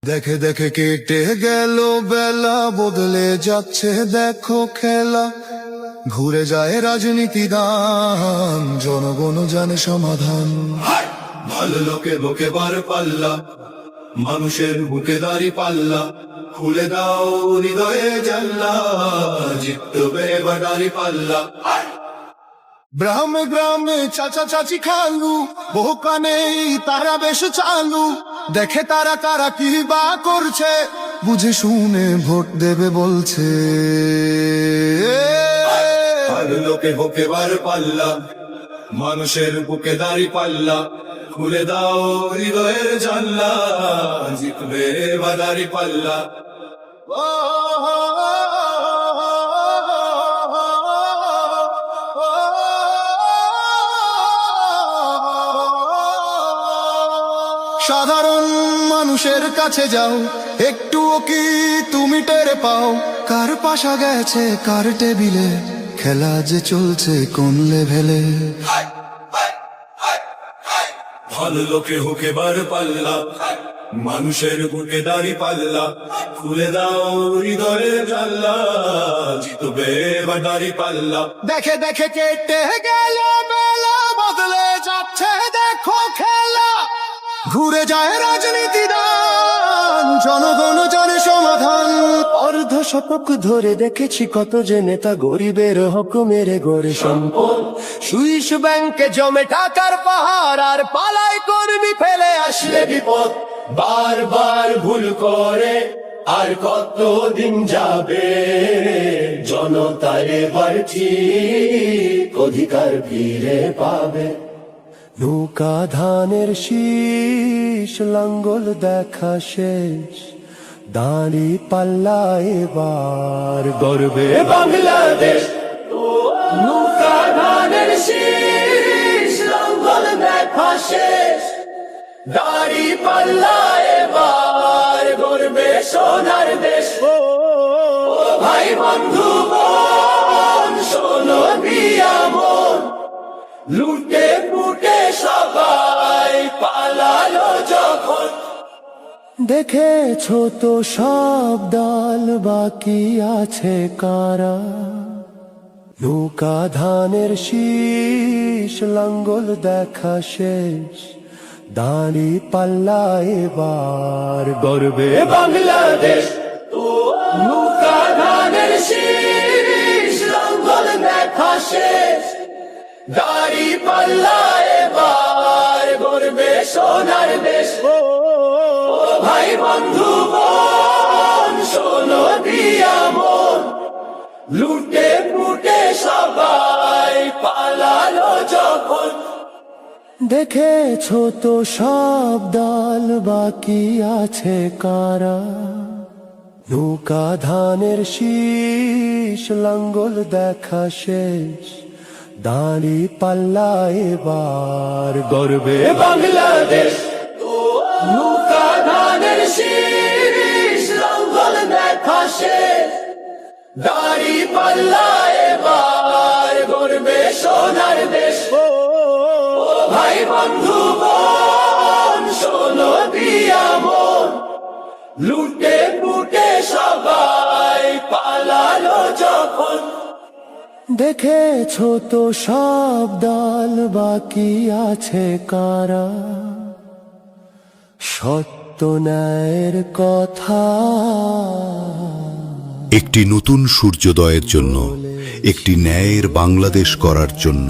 দেখে দেখে কেটে গেল বেলা, বদলে যাচ্ছে দেখো খেলা। ঘুরে যায় রাজনীতি দান, জনগণ জানে সমাধান। ভালো লোকে বুকে বার পাল্লা, মানুষের বুকে দাঁড়ি পাল্লা। খুলে দাও হৃদয়ে জানলা, জিতবে এবার দাঁড়ি পাল্লা। গ্রামে গ্রামে চাচা চাচি খালু, বহু কানেই তারা বেশ চালু। দেখে তারা কারা কি বা করছে, বুঝে শুনে ভোট দেবে বলছে। ভালো লোকে বুকে বার পাল্লা, মানুষের বুকে দাঁড়ি পাল্লা। খুলে দাও হৃদয়ের জানলা, জিতবে এবার দাঁড়ি পাল্লা। সাধারণ মানুষের কাছে যাও, একটুও কি তুমি টের পাও? কার পাশা গেছে কার টেবিলে, খেলা যে চলছে কোন লেভেলে। ভালো লোকে হুকে বার পাল্লা, মানুষের বুকে দাঁড়ি পাল্লা। খুলে দাও হৃদয়ের জানলা, জিতবে এবার দাঁড়ি পাল্লা। দেখে দেখে কেটে গেল বেলা, বদলে যাচ্ছে দেখো খেলা। ঘুরে যায় রাজনীতি দান, জনগণ জানে সমাধান। অর্ধ শতক ধরে দেখেছি কত যে নেতা গরিবের হক মেরে গড়ে সম্পদ। সুইস ব্যাংকে জমে টাকার পাহাড়, আর পালাই কর্মী ফেলে আসলে বিপদ। বারবার ভুল করে আর কতদিন যাবে, জনতার এবার ঠিক অধিকার ফিরে পাবে। নৌকা ধানের শীষ, লাঙ্গল দেখা শেষ, দাঁড়ি পাল্লা এবার গর্বে বাংলাদেশ। নৌকা ধানের শীষ, লাঙ্গল দেখা শেষ, দাঁড়ি পাল্লা এবার গর্বে সোনার দেশ। ও ভাই বন্ধু বোন, শোনো দিয়া মন, লুটে ফুটে সবাই পালালো যখন। দেখেছো তো সব দল, বাকি আছে কারা? নৌকা ধানের শীষ, লাঙ্গল দেখা শেষ, দাঁড়ি পাল্লা এবার গর্বে বাংলাদেশ। নৌকা ধানের শীষ, লাঙ্গল দেখা শেষ, দাঁড়ি পাল্লা এবার গর্বে সোনার দেশ। ও ভাই বন্ধু বোন, শোনো দিয়া মন, লুটে ফুটে সবাই পালালো যখন। দেখেছো তো সব দল, বাকি আছে কারা? নৌকা ধানের শীষ, লাঙ্গল দেখা শেষ, দাঁড়ি পাল্লা এবার গর্বে বাংলাদেশ। নৌকা ধানের শীষ, লাঙ্গল দেখা শেষ, দাঁড়ি পাল্লা এবার গর্বে সোনার দেশ। ও ভাই বন্ধু বোন, শোনো দিয়া মন, লুটে ফুটে সবাই পালালো যখন। দেখেছো তো সব দল, বাকি আছে কারা? সত্য ন্যায়ের কথা। একটি নতুন সূর্যোদয়ের জন্য, একটি ন্যায়ের বাংলাদেশ করার জন্য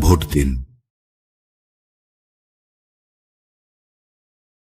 ভোট দিন।